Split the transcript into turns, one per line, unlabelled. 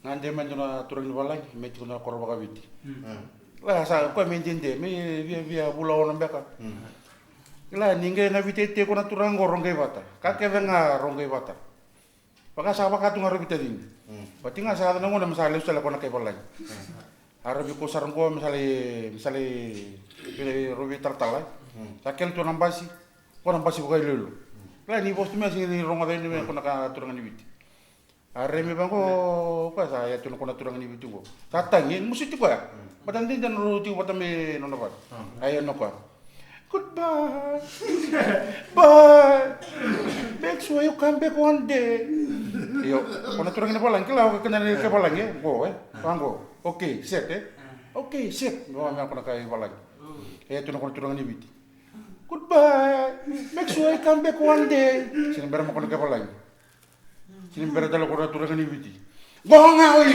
ngande men na turang balai me tuna korba kawiti la sa ko me tinde me via bula ona beka la ninge na vitete ko na turang gorongai bata ka ke venga rongai bata paka sa paka tunga robita ding patinga sa na ngona masale usala ko na kay balai arabi ko sarang ko misale robi tartala sa kel to nambasi ko nambasi ko lelo la ni bos me sini ronga de me ko na ka turang ni viti are me bango pa sa ya tu ko na turang ni viti ko tatangi musti ko ya padang din dan ruti ko tame no ba ayo no ko goodbye bye make sure you come back one day yo ko na turang ni balang kila ko kana ni ke balang go pango okay set okay set go nga ko na kay balang tu ko na turang ni viti goodbye make sure you come back one day sini ber mo ko na ke balang sini ber dalo ko na turang ni viti go nga oi